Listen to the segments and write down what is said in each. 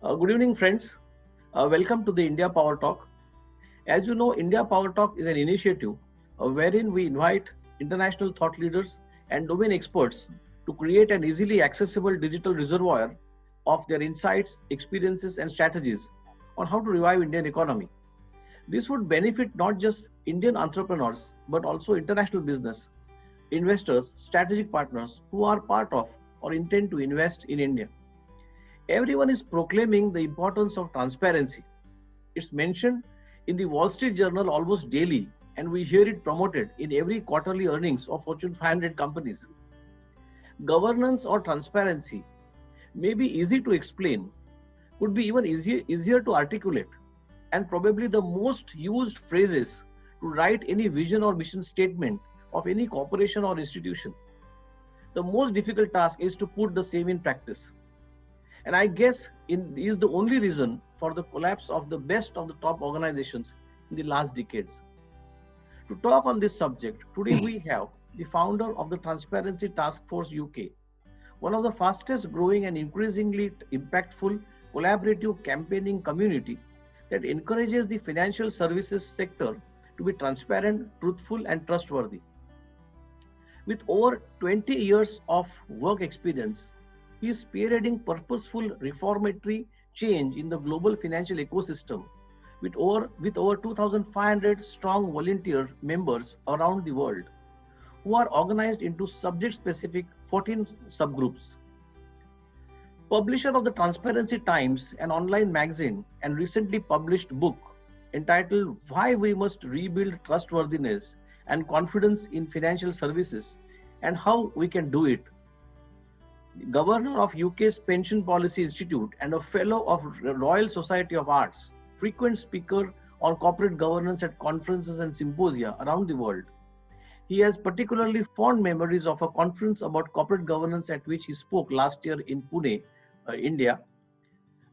Good evening, friends. Welcome to the India Power Talk. As you know, India Power Talk is an initiative wherein we invite international thought leaders and domain experts to create an easily accessible digital reservoir of their insights, experiences, and strategies on how to revive Indian economy. This would benefit not just Indian entrepreneurs, but also international business, investors, strategic partners who are part of or intend to invest in India. Everyone is proclaiming the importance of transparency. It's mentioned in the Wall Street Journal almost daily, and we hear it promoted in every quarterly earnings of Fortune 500 companies. Governance or transparency may be easy to explain, could be even easier to articulate, and probably the most used phrases to write any vision or mission statement of any corporation or institution. The most difficult task is to put the same in practice. And I guess is the only reason for the collapse of the best of the top organizations in the last decades. To talk on this subject, today we have the founder of the Transparency Task Force UK, one of the fastest growing and increasingly impactful collaborative campaigning community that encourages the financial services sector to be transparent, truthful, and trustworthy. With over 20 years of work experience, he is spearheading purposeful reformatory change in the global financial ecosystem with over 2,500 strong volunteer members around the world who are organized into subject-specific 14 subgroups. Publisher of the Transparency Times, an online magazine, and recently published book entitled Why We Must Rebuild Trustworthiness and Confidence in Financial Services and How We Can Do It. Governor of UK's Pension Policy Institute and a fellow of Royal Society of Arts, frequent speaker on corporate governance at conferences and symposia around the world. He has particularly fond memories of a conference about corporate governance at which he spoke last year in Pune, India,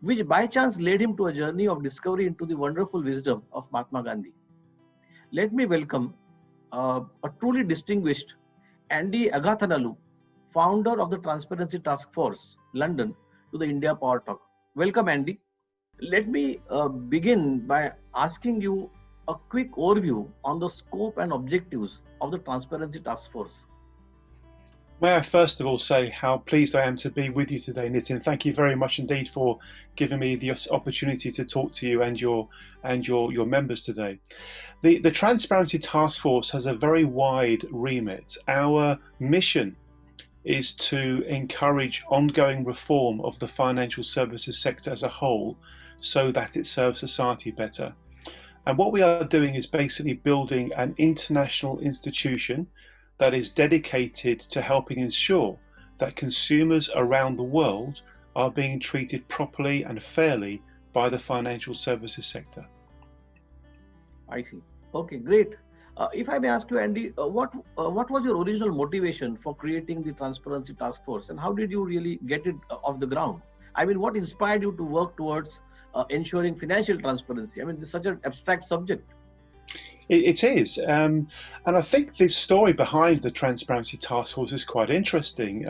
which by chance led him to a journey of discovery into the wonderful wisdom of Mahatma Gandhi. Let me welcome a truly distinguished Andy Agathangelou, founder of the Transparency Task Force, London, to the India Power Talk. Welcome, Andy. Let me begin by asking you a quick overview on the scope and objectives of the Transparency Task Force. May I first of all say how pleased I am to be with you today, Nitin. Thank you very much indeed for giving me the opportunity to talk to you and your members today. The Transparency Task Force has a very wide remit. Our mission is to encourage ongoing reform of the financial services sector as a whole so that it serves society better. And what we are doing is basically building an international institution that is dedicated to helping ensure that consumers around the world are being treated properly and fairly by the financial services sector. I see. Okay, great. If I may ask you, Andy, what was your original motivation for creating the Transparency Task Force, and how did you really get it off the ground? I mean, what inspired you to work towards ensuring financial transparency? I mean, it's such an abstract subject. It is, and I think the story behind the Transparency Task Force is quite interesting.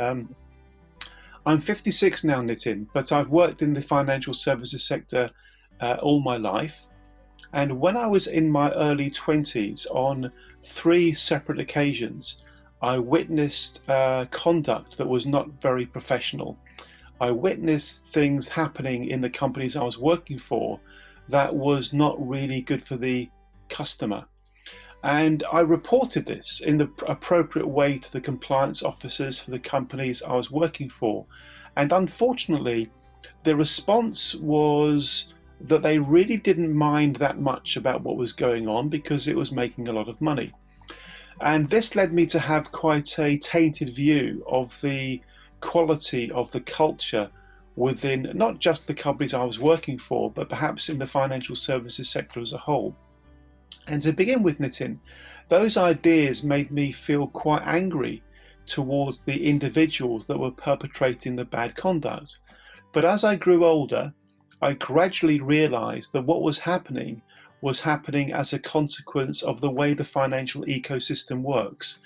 I'm 56 now, Nitin, but I've worked in the financial services sector all my life. And when I was in my early 20s, on 3 separate occasions, I witnessed conduct that was not very professional. I witnessed things happening in the companies I was working for that was not really good for the customer. And I reported this in the appropriate way to the compliance officers for the companies I was working for. And unfortunately, the response was that they really didn't mind that much about what was going on because it was making a lot of money. And this led me to have quite a tainted view of the quality of the culture within not just the companies I was working for, but perhaps in the financial services sector as a whole. And to begin with, Nitin, those ideas made me feel quite angry towards the individuals that were perpetrating the bad conduct. But as I grew older, I gradually realized that what was happening as a consequence of the way the financial ecosystem works.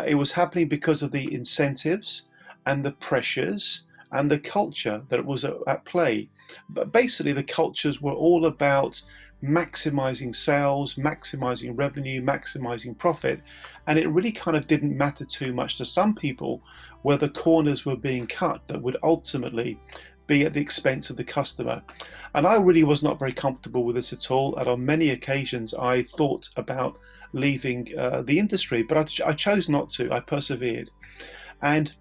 It was happening because of the incentives and the pressures and the culture that was at play. But basically, the cultures were all about maximizing sales, maximizing revenue, maximizing profit. And it really kind of didn't matter too much to some people where the corners were being cut that would ultimately be at the expense of the customer. And I really was not very comfortable with this at all. And on many occasions, I thought about leaving the industry, but I chose not to. I persevered. And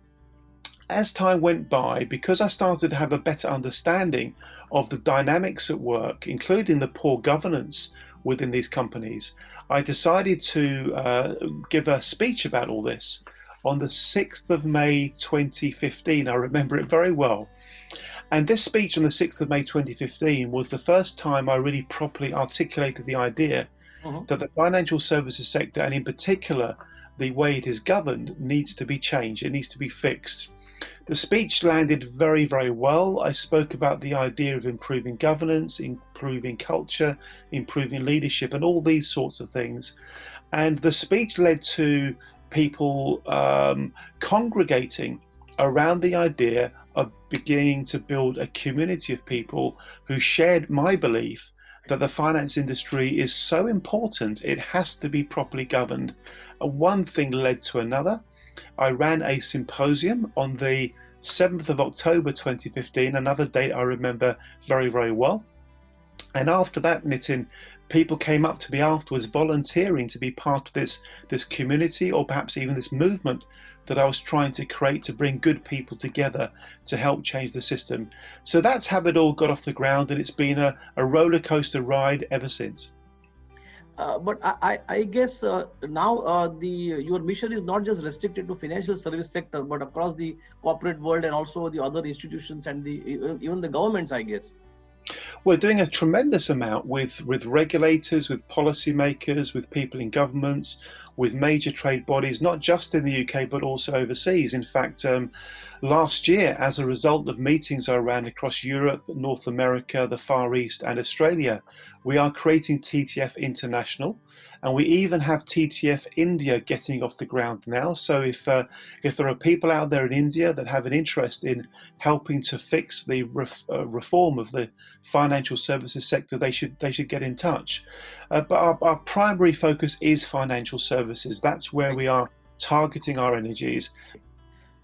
as time went by, because I started to have a better understanding of the dynamics at work, including the poor governance within these companies, I decided to give a speech about all this on the 6th of May 2015. I remember it very well. And this speech on the 6th of May 2015 was the first time I really properly articulated the idea that the financial services sector, and in particular the way it is governed, needs to be changed. It needs to be fixed. The speech landed very, very well. I spoke about the idea of improving governance, improving culture, improving leadership, and all these sorts of things. And the speech led to people congregating around the idea of beginning to build a community of people who shared my belief that the finance industry is so important, it has to be properly governed. One thing led to another. I ran a symposium on the 7th of October 2015, another date I remember very, very well. And after that, Nitin, people came up to me afterwards volunteering to be part of this community, or perhaps even this movement that I was trying to create to bring good people together to help change the system. So that's how it all got off the ground, and it's been a roller coaster ride ever since. But I guess now your mission is not just restricted to financial service sector, but across the corporate world and also the other institutions and even the governments, I guess. We're doing a tremendous amount with regulators, with policymakers, with people in governments, with major trade bodies, not just in the UK, but also overseas. In fact, last year, as a result of meetings I ran across Europe, North America, the Far East, and Australia, we are creating TTF International, and we even have TTF India getting off the ground now. So if there are people out there in India that have an interest in helping to fix the reform of the financial services sector, they should get in touch. But our primary focus is financial services. That's where we are targeting our energies.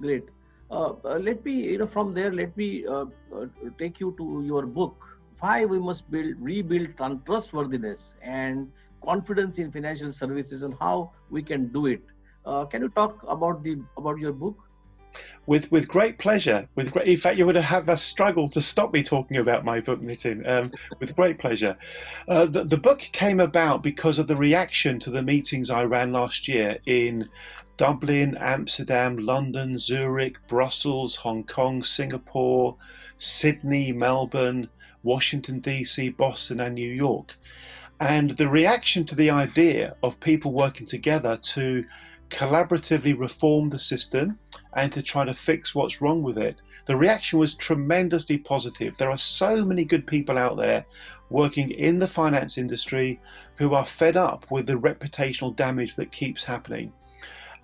Great. Let me, from there, let me take you to your book, Why We Must Rebuild Trustworthiness and Confidence in Financial Services, and how we can do it. Can you talk about your book? With great pleasure. In fact, you would have a struggle to stop me talking about my book, Nitin. With great pleasure. The book came about because of the reaction to the meetings I ran last year in Dublin, Amsterdam, London, Zurich, Brussels, Hong Kong, Singapore, Sydney, Melbourne, Washington, DC, Boston, and New York. And the reaction to the idea of people working together to collaboratively reform the system and to try to fix what's wrong with it, the reaction was tremendously positive. There are so many good people out there working in the finance industry who are fed up with the reputational damage that keeps happening.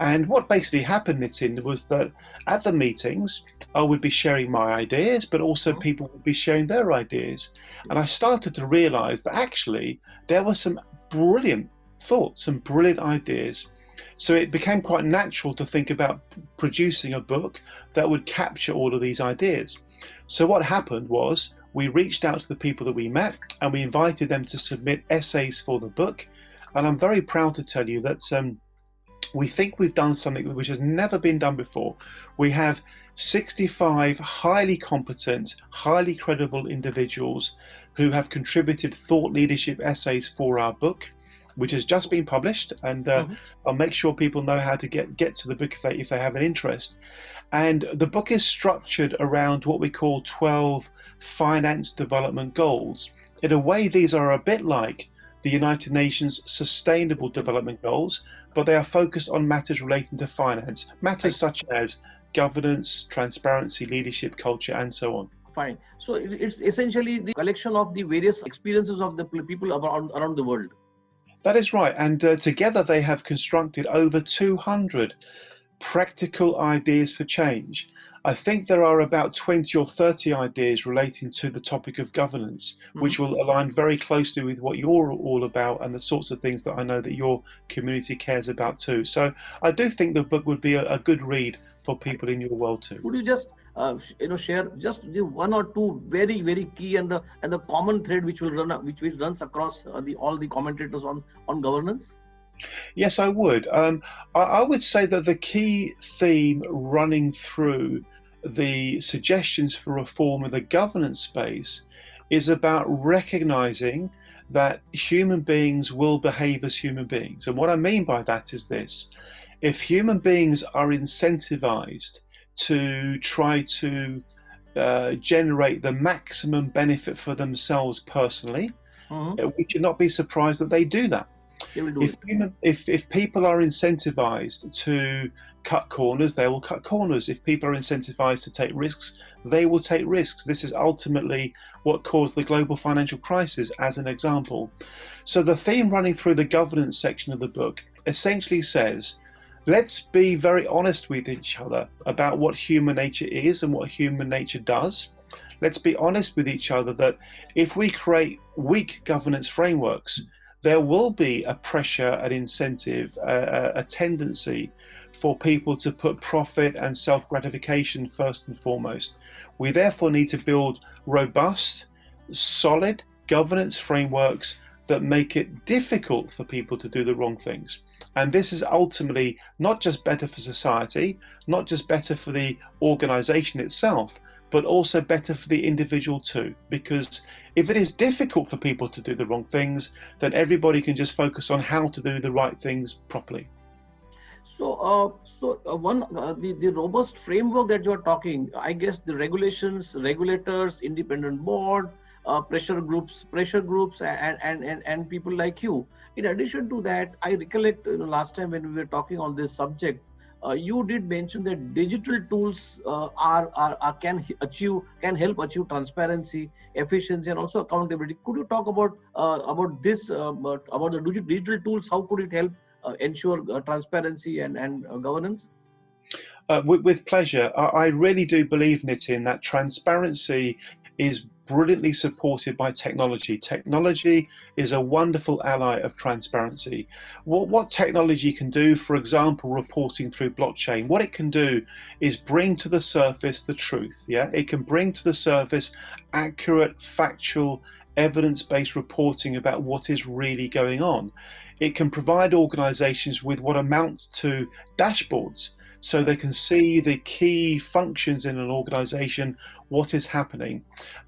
And what basically happened, Nitin, was that at the meetings, I would be sharing my ideas, but also people would be sharing their ideas. And I started to realize that actually there were some brilliant thoughts, some brilliant ideas. So it became quite natural to think about producing a book that would capture all of these ideas. So what happened was we reached out to the people that we met and we invited them to submit essays for the book. And I'm very proud to tell you that we think we've done something which has never been done before. We have 65 highly competent, highly credible individuals who have contributed thought leadership essays for our book, which has just been published, and I'll make sure people know how to get to the book if they have an interest. And the book is structured around what we call 12 finance development goals. In a way, these are a bit like the United Nations Sustainable Development Goals, but they are focused on matters relating to finance, matters such as governance, transparency, leadership, culture, and so on. Fine. So it's essentially the collection of the various experiences of the people around the world. That is right. And together they have constructed over 200 practical ideas for change. I think there are about 20 or 30 ideas relating to the topic of governance, Hmm. which will align very closely with what you're all about and the sorts of things that I know that your community cares about too. So I do think the book would be a good read for people in your world too. Could you just share just the one or two very key and the common thread which will run which runs across the all the commentators on governance? Yes, I would. I would say that the key theme running through the suggestions for reform of the governance space is about recognizing that human beings will behave as human beings. And what I mean by that is this: if human beings are incentivized to try to generate the maximum benefit for themselves personally, Hmm. we should not be surprised that they do that. They will do it. If people are incentivized to cut corners, they will cut corners. If people are incentivized to take risks, they will take risks. This is ultimately what caused the global financial crisis, as an example. So the theme running through the governance section of the book essentially says, let's be very honest with each other about what human nature is and what human nature does. Let's be honest with each other that if we create weak governance frameworks, there will be a pressure, an incentive, a tendency for people to put profit and self-gratification first and foremost. We therefore need to build robust, solid governance frameworks that make it difficult for people to do the wrong things. And this is ultimately not just better for society, not just better for the organization itself, but also better for the individual too. Because if it is difficult for people to do the wrong things, then everybody can just focus on how to do the right things properly. One the robust framework that you are talking, I guess the regulations, regulators, independent board, pressure groups, and people like you. In addition to that, I recollect last time when we were talking on this subject, you did mention that digital tools can help achieve transparency, efficiency, and also accountability. Could you talk about this about the digital tools? How could it help ensure transparency and governance? With pleasure. I really do believe, Nitin, that transparency is brilliantly supported by technology. Technology is a wonderful ally of transparency. What technology can do, for example, reporting through blockchain, what it can do is bring to the surface the truth. Yeah, it can bring to the surface accurate, factual, evidence-based reporting about what is really going on. It can provide organizations with what amounts to dashboards so they can see the key functions in an organization, what is happening.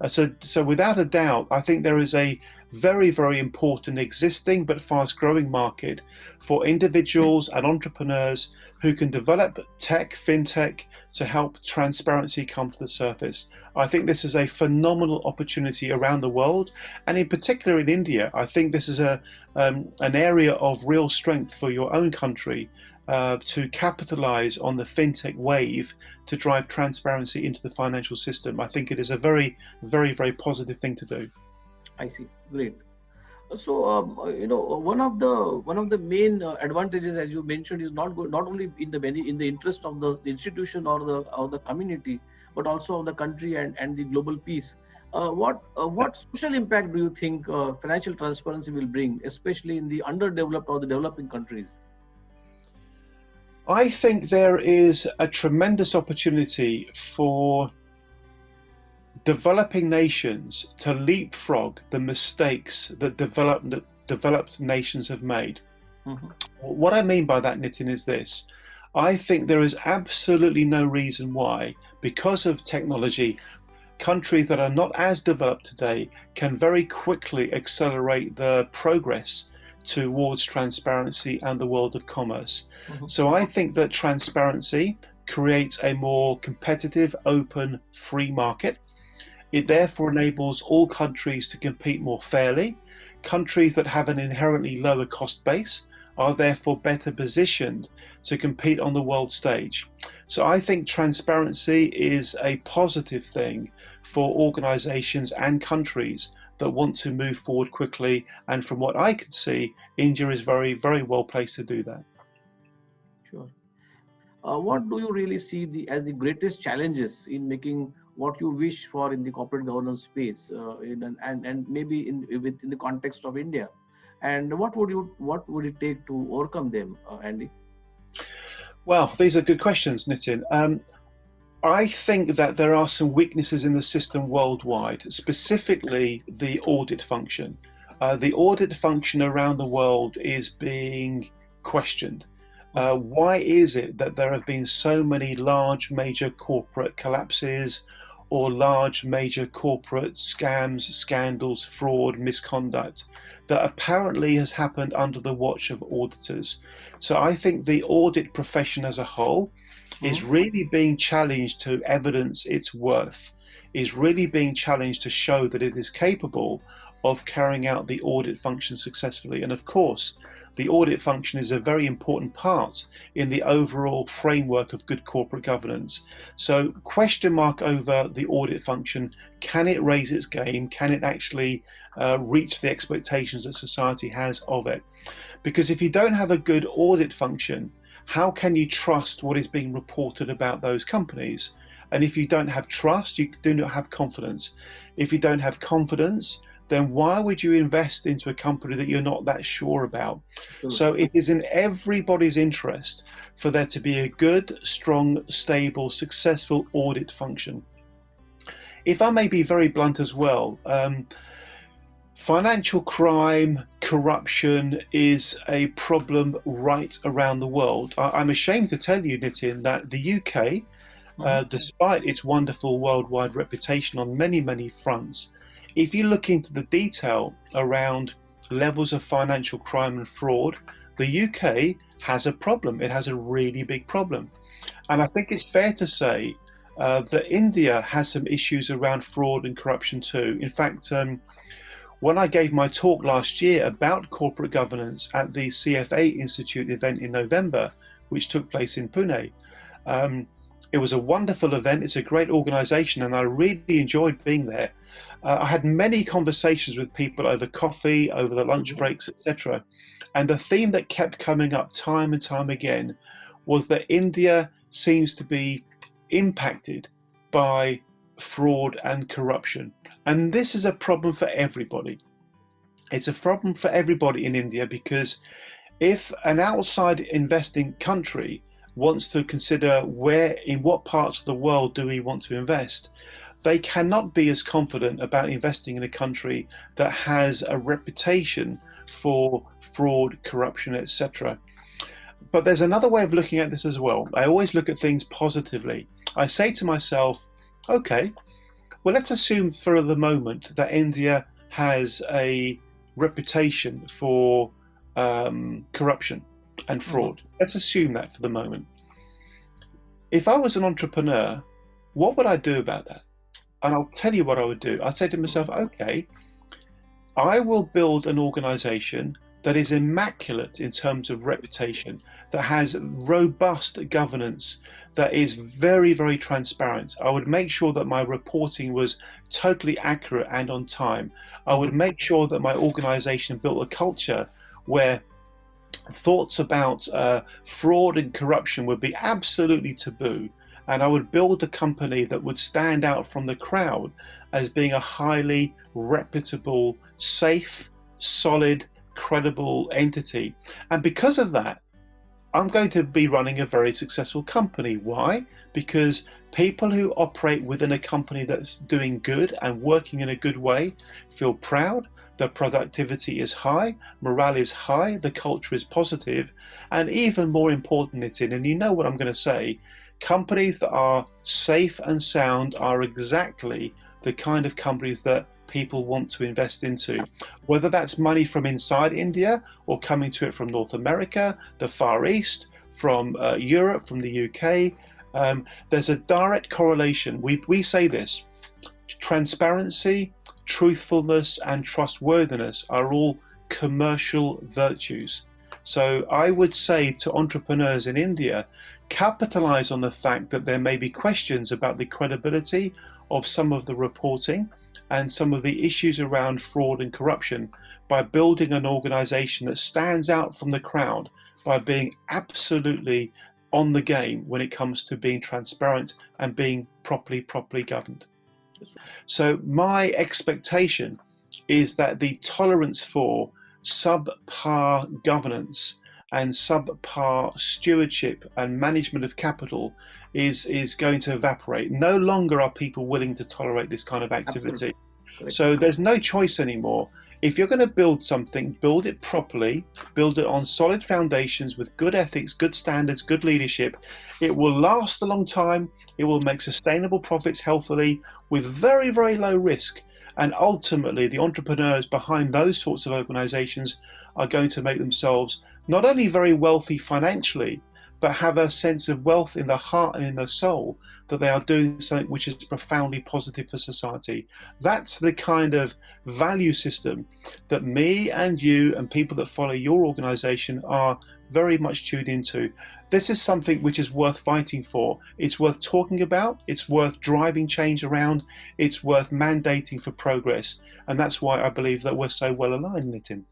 So without a doubt, I think there is a very important existing but fast growing market for individuals and entrepreneurs who can develop tech, fintech, to help transparency come to the surface. I think this is a phenomenal opportunity around the world, and in particular in India. I think this is an area of real strength for your own country, to capitalize on the fintech wave to drive transparency into the financial system. I think it is a very positive thing to do. I see. Great. One of the main advantages, as you mentioned, is not only in the interest of the institution or the community, but also of the country and the global peace. What social impact do you think financial transparency will bring, especially in the underdeveloped or the developing countries? I think there is a tremendous opportunity for developing nations to leapfrog the mistakes that developed nations have made. Mhm. What I mean by that, Nitin, is this. I think there is absolutely no reason why, because of technology, countries that are not as developed today can very quickly accelerate the progress towards transparency and the world of commerce. Mhm. So I think that transparency creates a more competitive, open, free market. It therefore enables all countries to compete more fairly. Countries that have an inherently lower cost base are therefore better positioned to compete on the world stage. So I think transparency is a positive thing for organizations and countries that want to move forward quickly. And from what I can see, India is very well placed to do that. Sure. what do you really see as the greatest challenges in making what you wish for in the corporate governance space, and maybe in the context of India, and what would it take to overcome them, Andy? Well, these are good questions, Nitin. I think that there are some weaknesses in the system worldwide, specifically the audit function. The audit function around the world is being questioned. Why is it that there have been so many large major corporate collapses or large major corporate scams, scandals, fraud, misconduct that apparently has happened under the watch of auditors? So I think the audit profession as a whole is really being challenged to evidence its worth, is really being challenged to show that it is capable of carrying out the audit function successfully. And of course, the audit function is a very important part in the overall framework of good corporate governance. So question mark over the audit function. Can it raise its game? Can it actually reach the expectations that society has of it? Because if you don't have a good audit function, how can you trust what is being reported about those companies? And if you don't have trust, you do not have confidence. If you don't have confidence, then why would you invest into a company that you're not that sure about? So it is in everybody's interest for there to be a good, strong, stable, successful audit function. If I may be very blunt as well, financial crime, corruption is a problem right around the world. I'm ashamed to tell you, Nitin, that the UK, despite its wonderful worldwide reputation on many, many fronts, if you look into the detail around levels of financial crime and fraud, the UK has a problem. It has a really big problem. And I think it's fair to say that India has some issues around fraud and corruption too. In fact, when I gave my talk last year about corporate governance at the CFA Institute event in November, which took place in Pune, it was a wonderful event. It's a great organization, and I really enjoyed being there. I had many conversations with people over coffee, over the lunch breaks, etc. And the theme that kept coming up time and time again was that India seems to be impacted by fraud and corruption. And this is a problem for everybody. It's a problem for everybody in India, because if an outside investing country wants to consider in what parts of the world do we want to invest, they cannot be as confident about investing in a country that has a reputation for fraud, corruption, etc. But there's another way of looking at this as well. I always look at things positively. I say to myself, okay, well, let's assume for the moment that India has a reputation for corruption and fraud. Let's assume that for the moment. If I was an entrepreneur, what would I do about that? And I'll tell you what I would do. I'd say to myself, okay, I will build an organization that is immaculate in terms of reputation, that has robust governance, that is very, very transparent. I would make sure that my reporting was totally accurate and on time. I would make sure that my organization built a culture where thoughts about fraud and corruption would be absolutely taboo. And I would build a company that would stand out from the crowd as being a highly reputable, safe, solid, credible entity. And because of that, I'm going to be running a very successful company. Why? Because people who operate within a company that's doing good and working in a good way feel proud, the productivity is high, morale is high, the culture is positive, and even more important, and you know what I'm going to say, companies that are safe and sound are exactly the kind of companies that people want to invest into, whether that's money from inside India or coming to it from North America, the Far East, from Europe, from the UK. There's a direct correlation. We say this: transparency, truthfulness, and trustworthiness are all commercial virtues. So I would say to entrepreneurs in India, capitalize on the fact that there may be questions about the credibility of some of the reporting and some of the issues around fraud and corruption by building an organization that stands out from the crowd by being absolutely on the game when it comes to being transparent and being properly governed. So my expectation is that the tolerance for subpar governance and subpar stewardship and management of capital is going to evaporate. No longer are people willing to tolerate this kind of activity. So there's no choice anymore. If you're going to build something, build it properly, build it on solid foundations with good ethics, good standards, good leadership. It will last a long time. It will make sustainable profits healthily with very, very low risk. And ultimately, the entrepreneurs behind those sorts of organizations are going to make themselves not only very wealthy financially, but have a sense of wealth in their heart and in their soul, that they are doing something which is profoundly positive for society. That's the kind of value system that me and you and people that follow your organization are very much tuned into. This is something which is worth fighting for. It's worth talking about. It's worth driving change around. It's worth mandating for progress. And that's why I believe that we're so well aligned, Nitin.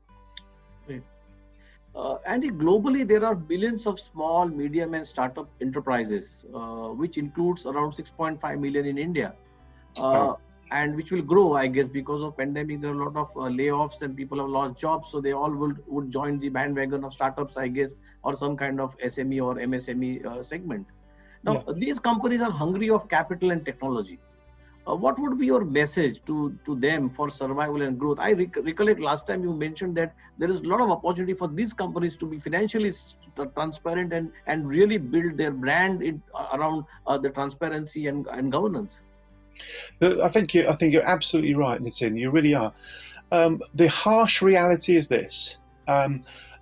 Andy, globally, there are billions of small, medium, and startup enterprises, which includes around 6.5 million in India, and which will grow, I guess, because of pandemic. There are a lot of layoffs and people have lost jobs, so they all would join the bandwagon of startups, I guess, or some kind of SME or MSME segment. Now, these companies are hungry of capital and technology. What would be your message to them for survival and growth? I recollect last time you mentioned that there is a lot of opportunity for these companies to be financially transparent and really build their brand around the transparency and governance. I think you're absolutely right, Nitin. You really are. The harsh reality is this.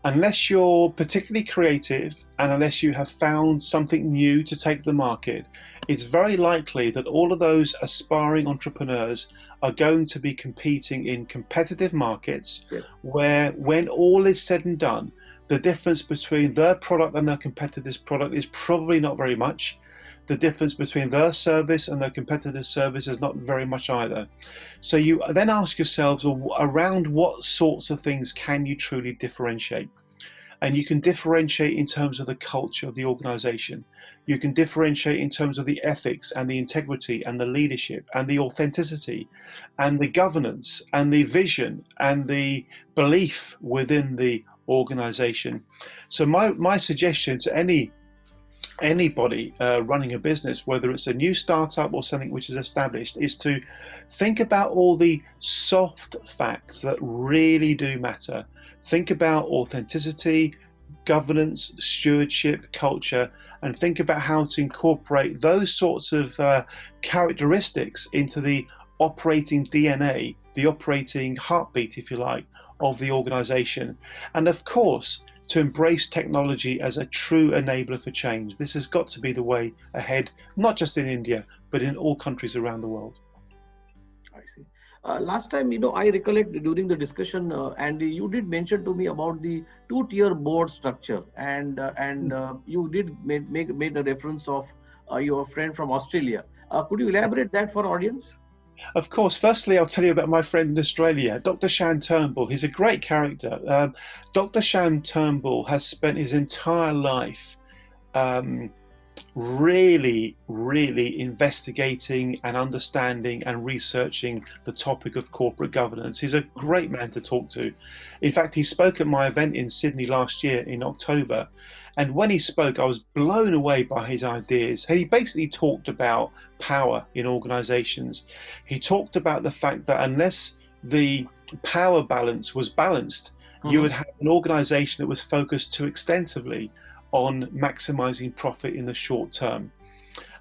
Unless you're particularly creative and unless you have found something new to take the market, it's very likely that all of those aspiring entrepreneurs are going to be competing in competitive markets where, when all is said and done, the difference between their product and their competitor's product is probably not very much. The difference between their service and their competitor's service is not very much either. So you then ask yourselves, around what sorts of things can you truly differentiate? And you can differentiate in terms of the culture of the organization. You can differentiate in terms of the ethics and the integrity and the leadership and the authenticity and the governance and the vision and the belief within the organization. So my suggestion to anybody running a business, whether it's a new startup or something which is established, is to think about all the soft facts that really do matter. Think about authenticity, governance, stewardship, culture, and think about how to incorporate those sorts of characteristics into the operating DNA, the operating heartbeat, if you like, of the organization. And of course, to embrace technology as a true enabler for change. This has got to be the way ahead, not just in India, but in all countries around the world. I see. Last time, I recollect during the discussion, Andy, you did mention to me about the two-tier board structure, and you did made a reference of your friend from Australia. Could you elaborate that for audience? Of course. Firstly, I'll tell you about my friend in Australia, Dr. Shan Turnbull. He's a great character. Dr. Shan Turnbull has spent his entire life really investigating and understanding and researching the topic of corporate governance. He's a great man to talk to. In fact, he spoke at my event in Sydney last year in October. And when he spoke, I was blown away by his ideas. He basically talked about power in organizations. He talked about the fact that unless the power balance was balanced, you would have an organization that was focused too extensively on maximizing profit in the short term.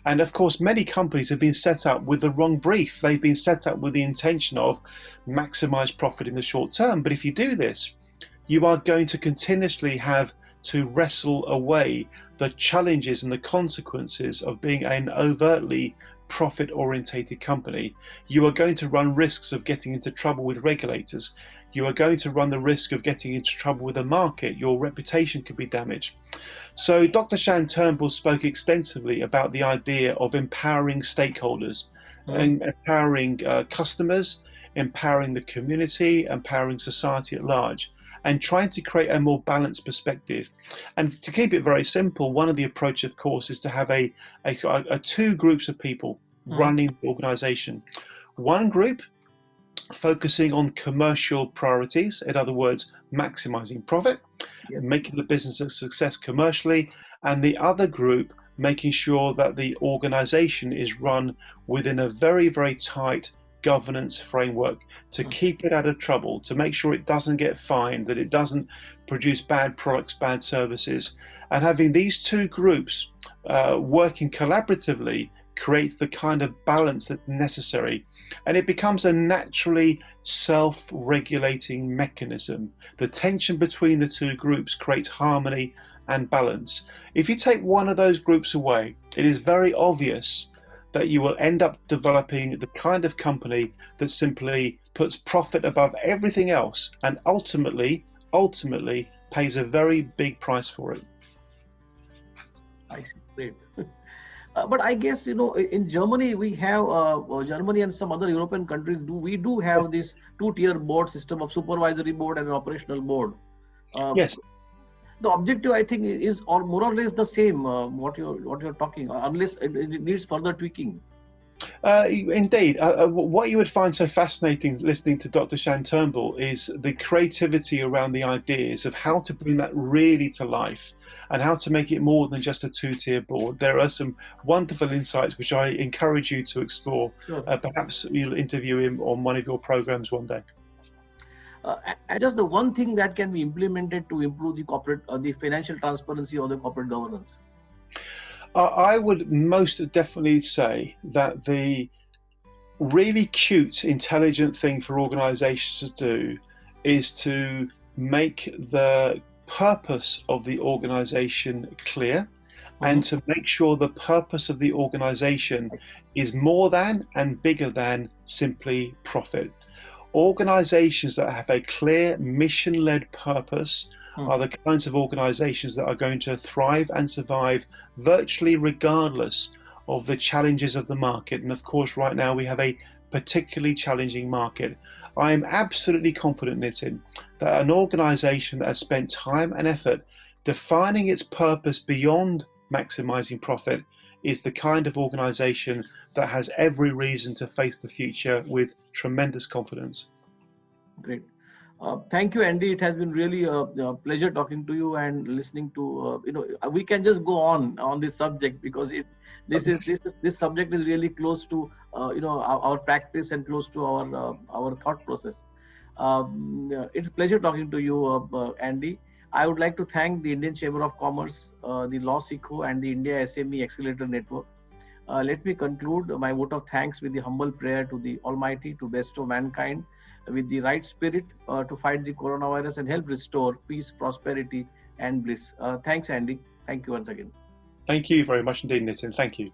And of course, many companies have been set up with the wrong brief. They've been set up with the intention of maximize profit in the short term. But if you do this, you are going to continuously have to wrestle away the challenges and the consequences of being an overtly profit-orientated company. You are going to run risks of getting into trouble with regulators. You are going to run the risk of getting into trouble with the market. Your reputation could be damaged. So Dr. Shan Turnbull spoke extensively about the idea of empowering stakeholders, and empowering customers, empowering the community, empowering society at large. and trying to create a more balanced perspective. And to keep it very simple, one of the approach, of course, is to have a two groups of people running the organization. One group focusing on commercial priorities, in other words, maximizing profit, Yes. making the business a success commercially, and the other group making sure that the organization is run within a very, very tight governance framework to keep it out of trouble, to make sure it doesn't get fined, that it doesn't produce bad products, bad services. And having these two groups working collaboratively creates the kind of balance that's necessary, and it becomes a naturally self-regulating mechanism. The tension between the two groups creates harmony and balance. If you take one of those groups away, it is very obvious that you will end up developing the kind of company that simply puts profit above everything else and ultimately pays a very big price for it. I see. Great. But I guess, in Germany, we have Germany and some other European countries we do have this two-tier board system of supervisory board and an operational board. Yes. The objective, I think, is more or less the same. What you're talking, unless it needs further tweaking. Indeed. What you would find so fascinating listening to Dr. Shan Turnbull is the creativity around the ideas of how to bring that really to life and how to make it more than just a two-tier board. There are some wonderful insights which I encourage you to explore. Sure. Perhaps you'll interview him on one of your programs one day. And just the one thing that can be implemented to improve the financial transparency or the corporate governance. I would most definitely say that the really cute, intelligent thing for organizations to do is to make the purpose of the organization clear and to make sure the purpose of the organization is more than and bigger than simply profit. Organizations that have a clear mission-led purpose are the kinds of organizations that are going to thrive and survive virtually regardless of the challenges of the market. And of course, right now we have a particularly challenging market. I am absolutely confident, Nitin, that an organization that has spent time and effort defining its purpose beyond maximizing profit is the kind of organization that has every reason to face the future with tremendous confidence. Great. Thank you, Andy. It has been really a pleasure talking to you and listening to, we can just go on this subject because this subject is really close to, our practice and close to our thought process. It's a pleasure talking to you, Andy. I would like to thank the Indian Chamber of Commerce, the Law Sikho, and the India SME Accelerator Network. Let me conclude my vote of thanks with the humble prayer to the Almighty to bestow mankind with the right spirit to fight the coronavirus and help restore peace, prosperity, and bliss. Thanks, Andy. Thank you once again. Thank you very much indeed, Nitin. Thank you.